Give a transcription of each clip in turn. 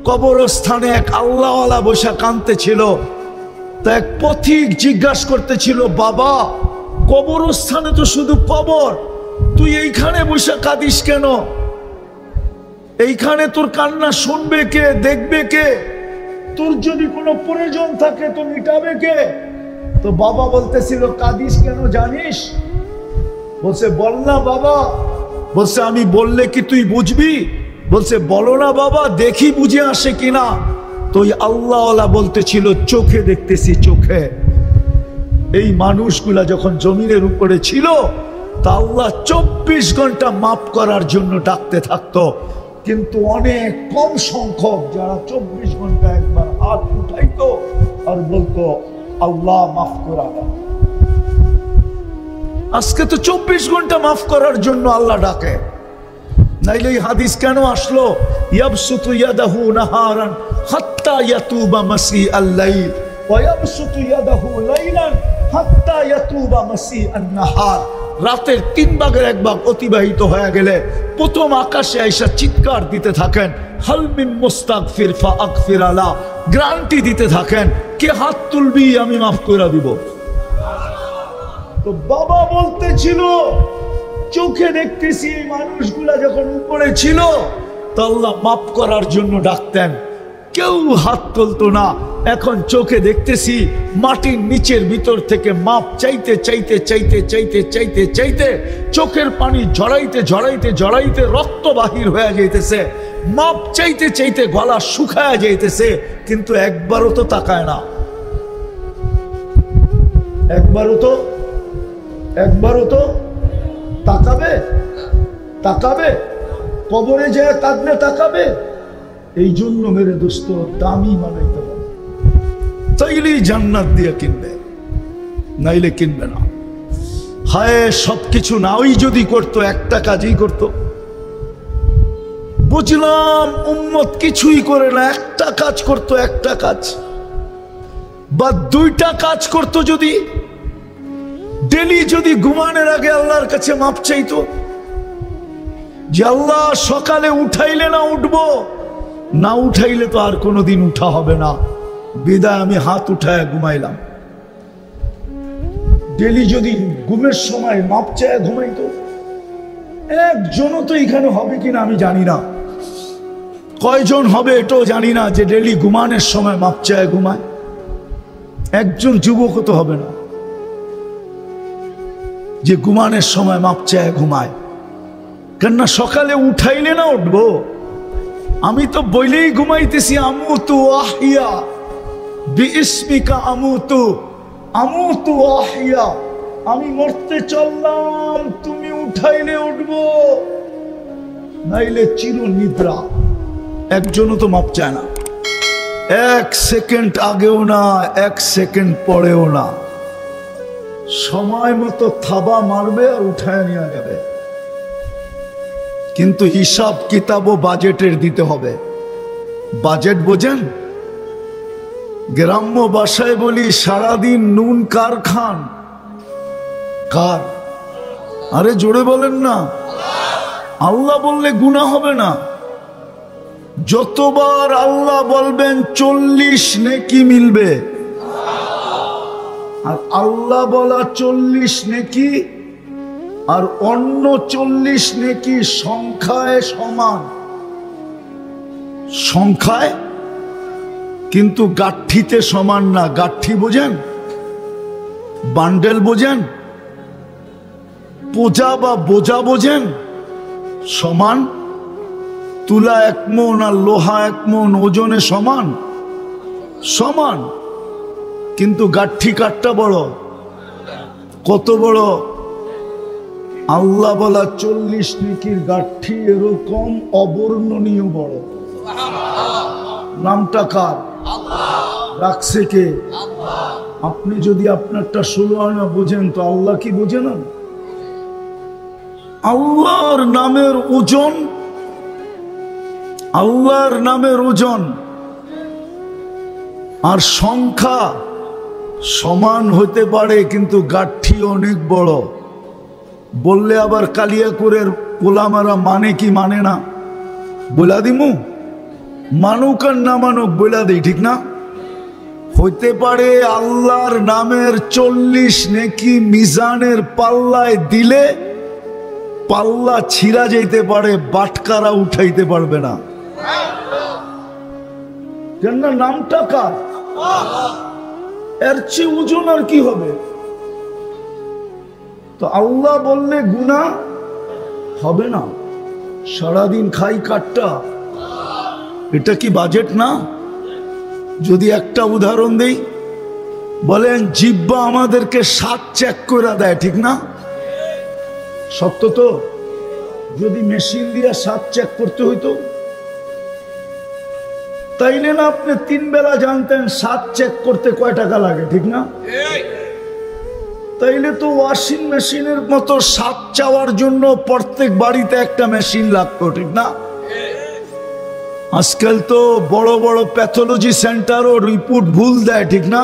কবরস্থানে এক আল্লাহওয়ালা বসে কাঁদতেছিল। তা এক পথিক জিজ্ঞাসা করতেছিল, বাবা কবরস্থানে তো শুধু কবর, তুই এইখানে বসে কাঁদিস কেন? এইখানে তোর কান্না শুনবে কে, দেখবে কে? তোর যদি কোনো প্রয়োজন থাকে তো মিটাবে কে? তো বাবা বলতেছিল, কাঁদিস কেন জানিস? বলছে, বল না বাবা। বলছে, আমি বললে কি তুই বুঝবি? বলছে, বলো না বাবা, দেখি বুঝে আসে কিনা। তো ওই আল্লাহওয়ালা বলতেছিল, চোখে দেখতেছি, চোখে। এই মানুষগুলা যখন জমিনের উপরে ছিল তা আল্লাহ 24 ঘন্টা মাফ করার জন্য ডাকতে থাকতো, কিন্তু অনেক কম সংখ্যক যারা 24 ঘন্টা একবার হাত উঠাইতো আর বলতো, আল্লাহ মাফ করা দাও। আজকে তো 24 ঘন্টা মাফ করার জন্য আল্লাহ ডাকে। নাইলে এই হাদিস কেন আসলো? ইয়াবসুতু ইয়াদাহু নাহারান হাত্তা ইয়াতুবা মাসিআল লাইল ওয়া ইয়াবসুতু ইয়াদাহু লাইলান হাত্তা ইয়াতুবা মাসিআন নাহার। রাতের 3 ভাগের 1 ভাগ অতিবাহিত হয়ে গেলে প্রথম আকাশে আইসা চিৎকার দিতে থাকেন, হাল মিন মুস্তাগফির ফাগফির আলা, গ্যারান্টি দিতে থাকেন, কে হাত তুলবি আমি মাফ করে দিব। তো বাবা বলতেছিল, চোখে দেখতেছি এই মানুষগুলা যখন উপরে ছিল তো আল্লাহ মাফ করার জন্য ডাকতেন, কেউ হাত তুলতো না। এখন চোখে দেখতেছি মাটির নিচের ভিতর থেকে মাপ চাইতে চাইতে চাইতে চাইতে চাইতে চাইতে চোখের পানি ঝরাইতে ঝরাইতে ঝরাইতে রক্ত বাহির হয়ে যাইতেছে, মাপ চাইতে চাইতে গলা শুকায়া যাইতেছে, কিন্তু একবারও তো তাকায় না। একবারও তো তাকাবে? তাকাবে? কবরে যায় কাঁদলে তাকাবে? এই জন্য মেরে দোস্ত দামি বানাইতে হবে, তাইলেই জান্নাত দিয়ে কিনবে, নাইলে কিনবে না। হায় সবকিছু নাওই যদি করতো, একটা কাজই করতো। বুঝলাম উম্মত কিছুই করে না, একটা কাজ করতো, একটা কাজ বা 2টা কাজ করতো। যদি ডেলি যদি ঘুমানোর আগে আল্লাহর কাছে মাপ চাইতো যে আল্লাহ সকালে উঠাইলে না উঠবো, না উঠাইলে তো আর কোনোদিন উঠা হবে না, বিদায় আমি হাত উঠায় ঘুমাইলাম। ডেলি যদি ঘুমের সময় মাপ চায় ঘুমাইতো। একজনও তো এখানে হবে কিনা আমি জানি না, কয়জন হবে এটাও জানি না যে ডেলি ঘুমানোর সময় মাপ চায় ঘুমায়। একজন যুবকও তো হবে না যে ঘুমানোর সময় মাপ চায় ঘুমায়। কেননা সকালে উঠাইলে না উঠবো, আমি তো বইলেই ঘুমাইতেছি, আমুতু আহিয়া বিইসমিকা আমুতু আমুতু আহিয়া, আমি মরতে চললাম, তুমি উঠাইলে উঠবো, নাইলে চির নিদ্রা। একজনও তো মাপ চায় না, 1 সেকেন্ড আগেও না, 1 সেকেন্ড পরেও না। সময় মতো থাবা মারবে আর উঠায় নিয়ে যাবে, কিন্তু হিসাব কিতাব ও বাজেটের দিতে হবে। বাজেট বোঝেন? গ্রাম্য ভাষায় বলি, সারাদিন নুন কার খান? কার? আরে জোরে বলেন না। আল্লাহ বললে গুনাহ হবে না। যতবার আল্লাহ বলবেন 40 নেকি মিলবে। আর আল্লাহ বলা 40 নেকি আর অন্য 40 নেকি সংখ্যায় সমান, সংখ্যায়, কিন্তু গাঠিতে সমান না। গাঠি বোঝেন? বান্ডেল বোঝেন? পোজা বা বোঝা বোঝেন? সমান। তুলা 1 মণ আর লোহা 1 মণ ওজনে সমান, সমান, কিন্তু গাঠি কাঠটা বড়। কত বড়? আল্লাহ বলা 40 নেকির গাঠি এরকম অবর্ণনীয় বড়। নামটা কার? রাখছে কে? আপনি যদি আপনারটা 16 আনা বোঝেন তো আল্লাহ কি বোঝে না? আল্লাহর নামের ওজন, আল্লাহর নামের ওজন আর সংখ্যা সমান হতে পারে, কিন্তু গাঠি অনেক বড়। বললে আবার কালিয়াকুরের পোলামারা মানে কি মানে না বলা দিমু? মানুক আর না মানুক বইলা দেই, ঠিক না? হইতে পারে আল্লাহর নামের 40 নেকি মিজানের পাল্লায় দিলে পাল্লা ছিঁড়া যাইতে পারে, বাটকারা উঠাইতে পারবে না। কেন? নামটা কার? এর চেয়ে ওজন আর কি হবে? তো আল্লাহ বললে গুনাহ হবে না। সারাদিন খাই কাটটা, এটা কি বাজেট না? যদি একটা উদাহরণ দেই, বলেন জিহ্বা আমাদেরকে 7 চেক করে দেয়, ঠিক না? সত্য তো? যদি মেশিন দিয়ে 7 চেক করতে হইতো, তাইলে না আপনি 3 বেলা জানতেন 7 চেক করতে কয় টাকা লাগে, ঠিক না? তাইলে তো ওয়াশিং মেশিনের মতো 7 চাওয়ার জন্য প্রত্যেক বাড়িতে একটা মেশিন লাগতো, ঠিক না? আজকাল তো বড় বড় প্যাথোলজি সেন্টারও রিপোর্ট ভুল দেয়, ঠিক না?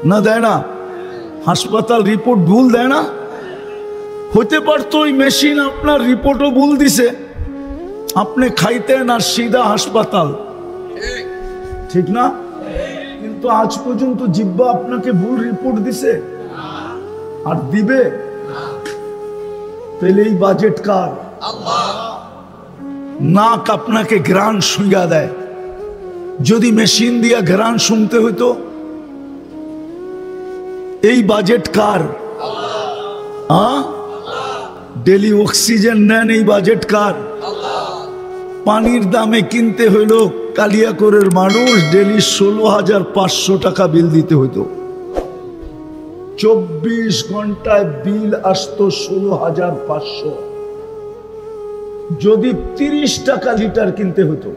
না দেয় না? হাসপাতাল রিপোর্ট ভুল দেয় না? হতে পারতো ওই মেশিন আপনার রিপোর্টও ভুল দিছে, আপনি খাইতেন আর সিধা হাসপাতাল, ঠিক না? কিন্তু আজ পর্যন্ত জিহ্বা আপনাকে ভুল রিপোর্ট দিছে আর দিবে? তাহলে এই বাজেট কার? নাক আপনাকে ঘ্রাণ শুঁয়া দেয়, যদি মেশিন দিয়া ঘ্রাণ শুনতে হইতো, এই বাজেট কার? ডেলি অক্সিজেন নেন, এই বাজেট কার? পানির দামে কিনতে হইল কালিয়াকৈরের মানুষ ডেলি 16,500 টাকা বিল দিতে হইতো। 24 ঘন্টায় বিল আসতো 16,500। যদি 30 টাকা লিটার কিনতে হতো,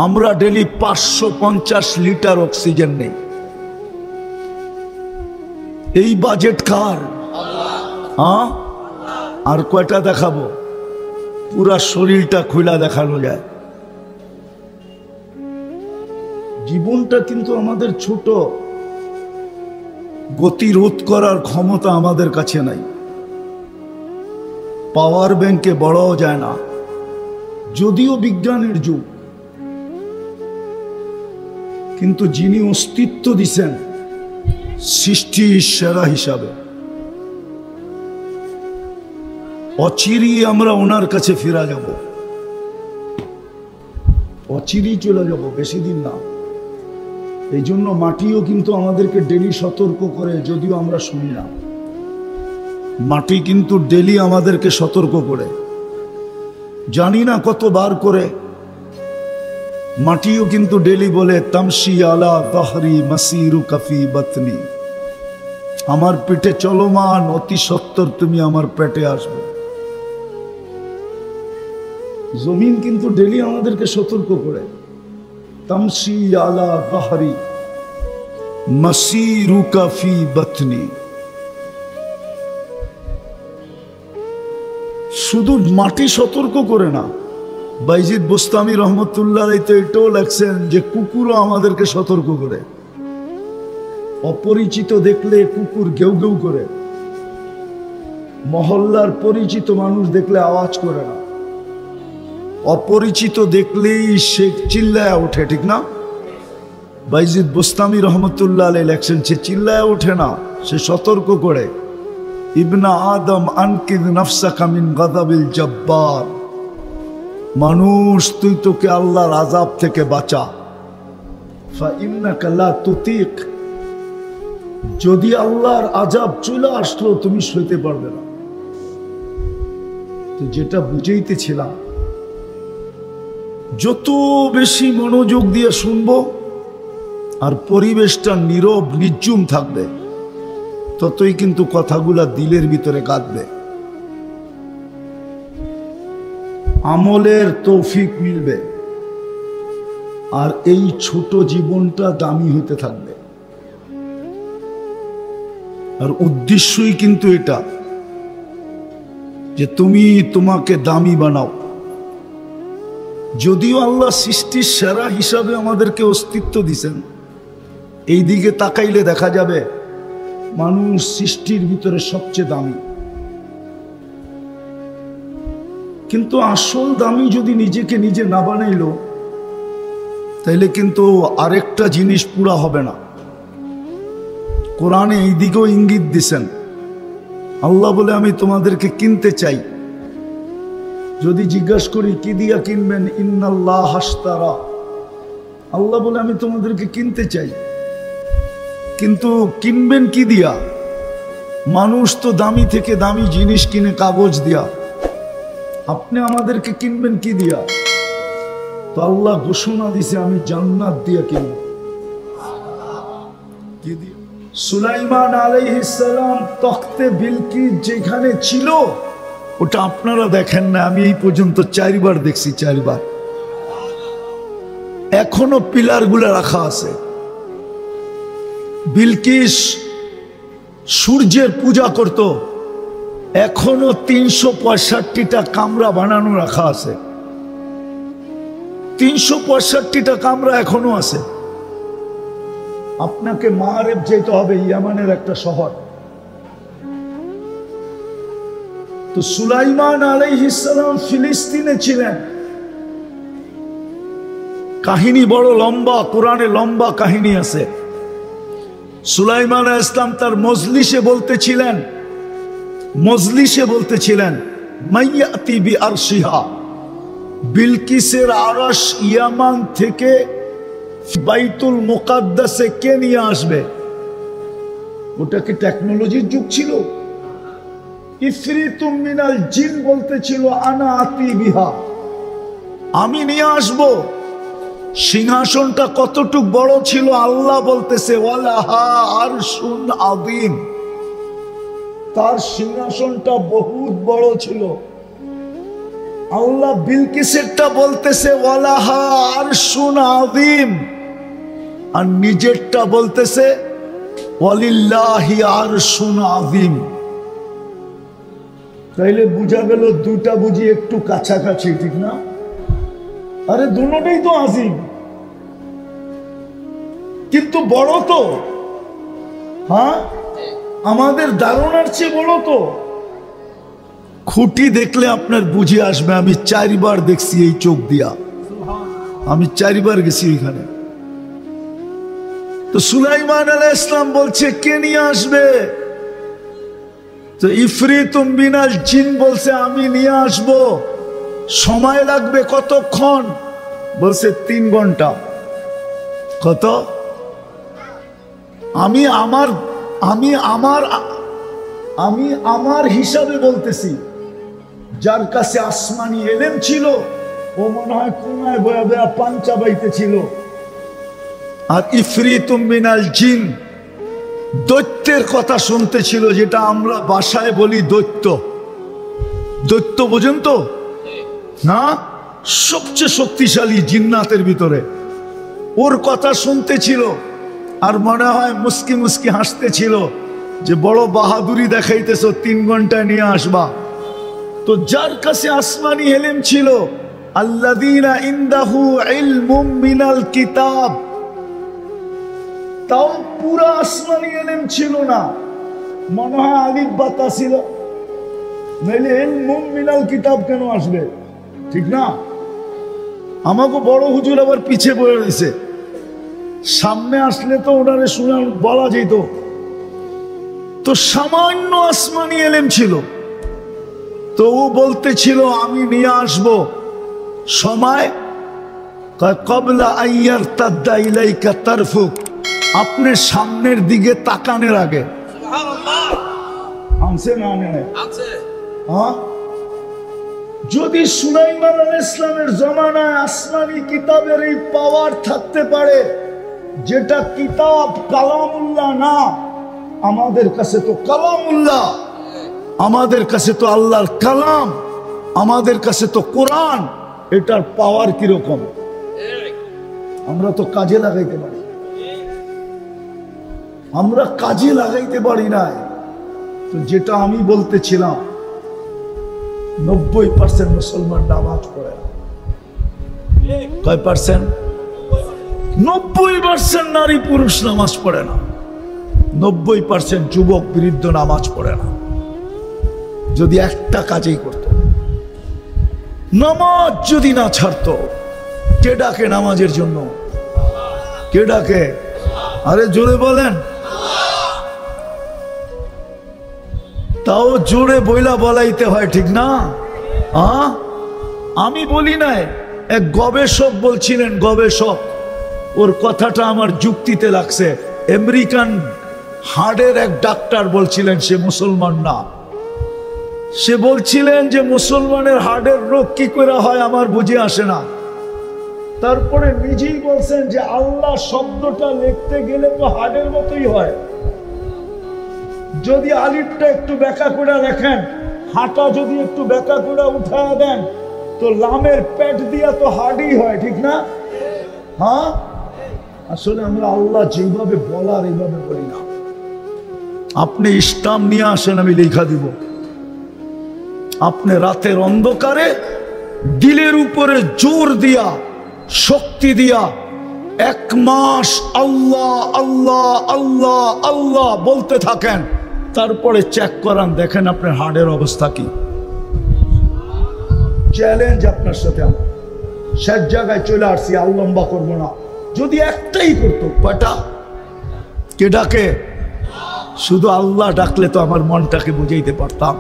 আমরা ডেলি 550 লিটার অক্সিজেন নেই। এই বাজেট কার? আর কয়টা দেখাবো? পুরা শরীরটা খুলা দেখানো যায়। জীবনটা কিন্তু আমাদের ছোট, গতি রোধ করার ক্ষমতা আমাদের কাছে নাই। পাওয়ার ব্যাংকে বড়ও যায় না, যদিও বিজ্ঞানের যুগ, কিন্তু যিনি অস্তিত্ব দিছেন সৃষ্টির সেরা হিসাবে, অচিরেই আমরা ওনার কাছে ফিরে যাব। অচিরেই চলে যাব, বেশি দিন না। এই জন্য মাটিও কিন্তু আমাদেরকে ডেলি সতর্ক করে, যদিও আমরা শুনি না। মাটি কিন্তু ডেলি আমাদেরকে সতর্ক করে, জানি না কতবার করে। মাটিও কিন্তু ডেলি বলে তামশি আলা তাহরি মাসিরু কাফি বাতনি, আমার পেটে চলমান, অতি সত্বর তুমি আমার পেটে আসবে। জমিন কিন্তু ডেলি আমাদেরকে সতর্ক করে, তামশি আলা তাহরি মাসিরু কাফি বাতনি। শুধু মাটি সতর্ক করে না, বাইজিদ বোস্তামি রহমতুল্লাহ তো এটাও লেখছেন যে কুকুরও আমাদেরকে সতর্ক করে। অপরিচিত দেখলে কুকুর ঘেউ ঘেউ করে, মহল্লার পরিচিত মানুষ দেখলে আওয়াজ করে না, অপরিচিত দেখলেই সে চিল্লায় ওঠে, ঠিক না? বাইজিদ বোস্তামি রহমতুল্লাহ লেখছেন সে চিল্লায় ওঠে না, সে সতর্ক করে। ইবনা আদম আনকিদ নাফসাকা মিন গাযাবিল জব্বার, মানুষ তুই তোকে আল্লাহর আযাব থেকে বাঁচা। ফা ইন্নাকা লা তুতিক, যদি আল্লাহর আযাব চলে আসলো তুমি সইতে পারবে না। তো যেটা বুঝাইতেছিলাম, যত বেশি মনোযোগ দিয়ে শুনবো আর পরিবেশটা নীরব নির্জুম থাকবে, ততই কিন্তু কথাগুলা দিলের ভিতরে কাঁদবে, আমলের তৌফিক মিলবে, আর এই ছোট জীবনটা দামি হতে থাকবে। আর উদ্দেশ্যই কিন্তু এটা যে তুমি তোমাকে দামি বানাও। যদিও আল্লাহ সৃষ্টির সেরা হিসাবে আমাদেরকে অস্তিত্ব দিছেন, এই দিকে তাকাইলে দেখা যাবে মানুষ সৃষ্টির ভিতরে সবচেয়ে দামি। কিন্তু আসল দামি যদি নিজেকে নিজে না বানাইলো, তাইলে কিন্তু আরেকটা জিনিস পুরা হবে না। কোরআনে এই দিকেও ইঙ্গিত দিছেন। আল্লাহ বলে আমি তোমাদেরকে কিনতে চাই। যদি জিজ্ঞাসা করি কি দিয়া কিনবেন, ইন্নাল্লাহ হাশতারা, আল্লাহ বলে আমি তোমাদেরকে কিনতে চাই। কিন্তু কিনবেন কি দিয়া? মানুষ তো দামি থেকে দামি জিনিস কিনে কাগজ দিয়া, আপনি আমাদেরকে কিনবেন কি দিয়া? তো আল্লাহ ঘোষণা দিছে আমি জান্নাত দিয়া কিনব। কি দিয়া? সুলাইমান আলাইহিস সালাম তখতে বিলকিস যেখানে ছিল ওটা আপনারা দেখেন না, আমি এই পর্যন্ত 4 বার দেখছি, 4 বার। এখনো পিলার গুলা রাখা আছে। বিলকিস সূর্যের পূজা করত, এখনো 365টা কামরা বানানো রাখা আছে। 365টা কামরা এখনো আছে। আপনাকে মারেব যেতে হবে, ইয়ামানের একটা শহর। তো সুলাইমান আলাইহিস সালাম ফিলিস্তিনে ছিলেন। কাহিনী বড় লম্বা, কোরআনে লম্বা কাহিনী আছে। সুলাইমান আলাইহিস সালাম তার মজলিসে বলতেছিলেন মাইয়াতি বিআরশিহা, বিলকিসের আরশ ইয়ামান থেকে বাইতুল মুকাদ্দাসে কে নিয়ে আসবে? ওটা কি টেকনোলজির যুগ ছিল? ইফরিতুম মিনাল জিন বলতেছিল আনা আতি বিহা, আমি নিয়ে আসব। সিংহাসনটা কতটুক বড় ছিল আল্লাহ বলতেছে ওয়ালাহা আরশুন আযীম, তার সিংহাসনটা বহুত বড় ছিল। আল্লাহ বিলকিসেরটা বলতেছে ওয়ালাহা আরশুন আযীম, আর নিজেরটা বলতেছে ওয়ালিল্লাহি আরশুন আযীম। তাইলে বুঝা গেল দুটা বুঝি একটু কাছাকাছি, ঠিক না? আরে দুটোটাই তো আযীম, কিন্তু বড় তো। হ্যাঁ, আমাদের ধারণার চেয়ে বড় তো। খুঁটি দেখলে আপনার বুঝে আসবে। আমি 4 বার দেখছি এই চোখ দিয়া, আমি 4 বার গেছি এখানে। তো সুলাইমান আলাইহিস সালাম বলছে কে নিয়ে আসবে? তো ইফরিতুম মিনাল জিন বলছে আমি নিয়ে আসব। সময় লাগবে কতক্ষণ? বলছে 3 ঘন্টা। কত? আমি আমার হিসাবে বলতেছি। যার কাছে আসমানি এলেম ছিল ও মনে হয় কোনায় বয়া বয়া পাঞ্চা বাইতে ছিল। আর ইফরিতুম মিনাল জিন দৈত্যের কথা শুনতেছিল, যেটা আমরা ভাষায় বলি দৈত্য। দৈত্য বোঝেন তো না? সবচেয়ে শক্তিশালী জিন্নাতের ভিতরে ওর কথা শুনতেছিল। আর মনে হয় মুস্কি মুস্কি হাসতেছিল যে বড় বাহাদুরি দেখাইতেছ, 3 ঘন্টায় নিয়ে আসবা। তো যার কাছে আসমানি ইলম ছিল, আল্লাযীনা ইনদাহু ইলমুম মিনাল কিতাব, তাও পুরা আসমানি ইলম ছিল না, মনে হয় আলিফ বাতা ছিল। নইলে ইলমুম মিনাল কিতাব কেন আসবে? ঠিক না? আমাকে বড় হুজুর আবার পিছে বয়ে রয়েছে, সামনে আসলে তো ওনারে শোনা বলা যেত। তো সামান্য আসমানি ইলম ছিল, তো ও বলতেছিল আমি নিয়ে আসব। সময় ক্বাবলা আইয়ারতাদ্দা ইলাইকা তারফুক, আপনি সামনের দিকে তাকানোর আগে। সুবহানাল্লাহ। আনছে না আনছে? হ্যাঁ, যদি সুলাইমান আলাইহিস সালামের জামানায় আসমানি কিতাবের এই পাওয়ার থাকতে পারে, যেটা কিতাব কালামুল্লাহ না, আমাদের কাছে তো কালামুল্লাহ, আমাদের কাছে তো আল্লাহর কালাম, আমাদের কাছে তো কোরআন। এটার পাওয়ার কিরকম আমরা তো কাজে লাগাইতে পারি। আমরা কাজে লাগাইতে পারি না। তো যেটা আমি বলতেছিলাম, 90% মুসলমান নামাজ পড়ে না। কয় পার্সেন্ট? 90% নারী পুরুষ নামাজ পড়ে না। 90% যুবক বৃদ্ধ নামাজ পড়ে না। যদি একটা কাজেই করত, নামাজ যদি না ছাড়তো, কে ডাকে নামাজের জন্য? কে ডাকে? আরে জোরে বলেন। তাও জোরে বইলা বলাইতে হয়, ঠিক না? আমি বলি নাই, এক গবেষক বলছিলেন, গবেষক, ওর কথাটা আমার যুক্তিতে লাগছে। আমেরিকান হার্টের এক ডাক্তার বলছিলেন, সে মুসলমান না। সে বলছিলেন যে মুসলমানের হার্টের রোগ কি করে হয় আমার বুঝে আসে না। তারপরে নিজেই বলছেন যে আল্লাহ শব্দটা লিখতে গেলে তো হার্টের মতোই হয়। যদি আলিফটা একটু বেঁকা করে রাখেন, হাঁটা যদি একটু বেঁকা করে উঠায় দেন, তো লামের পেট দিয়া তো হার্ডই হয়, ঠিক না? হ্যাঁ, আসলে আমরা আল্লাহ যেভাবে বলার এইভাবে বলি না। আপনি স্টাম্প নিয়ে আসেন, আমি লেখা দিব। আপনি রাতের অন্ধকারে দিলের উপরে জোর দিয়া, শক্তি দিয়া 1 মাস আল্লাহ আল্লাহ আল্লাহ আল্লাহ বলতে থাকেন, তারপরে চেক করান, দেখেন আপনার হার্টের অবস্থা কি। চ্যালেঞ্জ আপনার সাথে। আমার শেষ জায়গায় চলে আসছি, আর লম্বা করবো না। যদি একটাই করতো, কয়টা? কে ডাকে? শুধু আল্লাহ ডাকলে তো আমার মনটাকে বুঝাইতে পারতাম।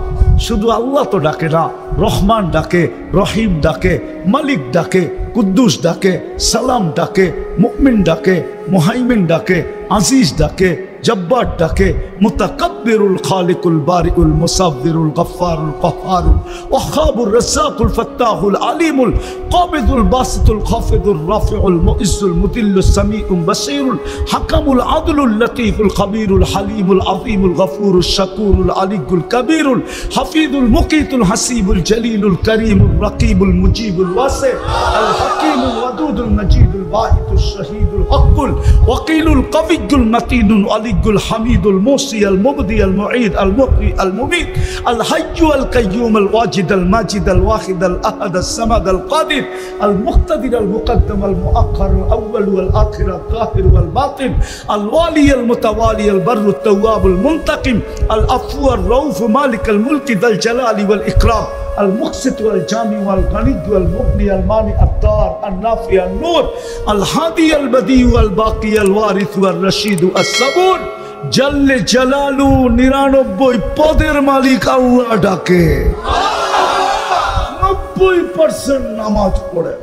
শুধু আল্লাহ তো ডাকে না, রহমান ডাকে, রহিম ডাকে, মালিক ডাকে, কুদ্দুস ডাকে, সালাম ডাকে, মুমিন ডাকে, মুহাইমিন ডাকে, আজিজ ডাকে, জব্বার ডাকে, মুতাকাব্বিরুল খালিকুল বারিউল মুসাব্বিরুল গফফারুল কহ্হারুল ওয়াহাবুর রাজ্জাকুল ফাত্তাহুল আলিমুল কাবিদুল বাসিতুল খাফিদুর রাফিউল মুইজ্জুল মুদিল্লুস সামিউল বাসীরুল হাকামুল আদলুল লতীফুল খবীরুল হালিমুল আযীমুল গফুরুশ শাকুরুল আলিয়ুল কবীরুল হাফিজুল মুকিতুল হাসিবুল জলিলুল করিমুল রকিবুল মুজিবুল ওয়াসি আল হাকিমুল ওয়াদুদুল মজিদুল বাঈতুশ শাহীদুল হকুল ওয়াকিলুল কবিয়্যুল মাতিনুল আলিয়ুল হামিদুল মুসি আল মুবদি আল মুঈদ আল মুহয়ি আল মুমীত আল হাইয়্যু আল কাইয়্যুম আল ওয়াজিদ আল মাজিদ আল ওয়াহিদ আল আহাদ আল সামাদ আল কাদির আল মুক্তাদির আল মুকদ্দম আল মুআখ্খার আল আউয়াল ওয়াল আখির আল যাহির ওয়াল বাতিন আল ওয়ালি আল মুতাওয়ালি আল বাররু আত তাওয়াব আল মুনতাকিম আল আফু আর রাউফ মালিক আল মুলকি যাল জালালি ওয়াল ইকরাম المقسط والجامع والغني والمغني المانع الدار النافع النور الهادي البديع والباقي الوارث والرشيد الصبور جل جلاله 99 পদের মালিক আল্লাহ ডাকে, 90% নামাজ পড়ে।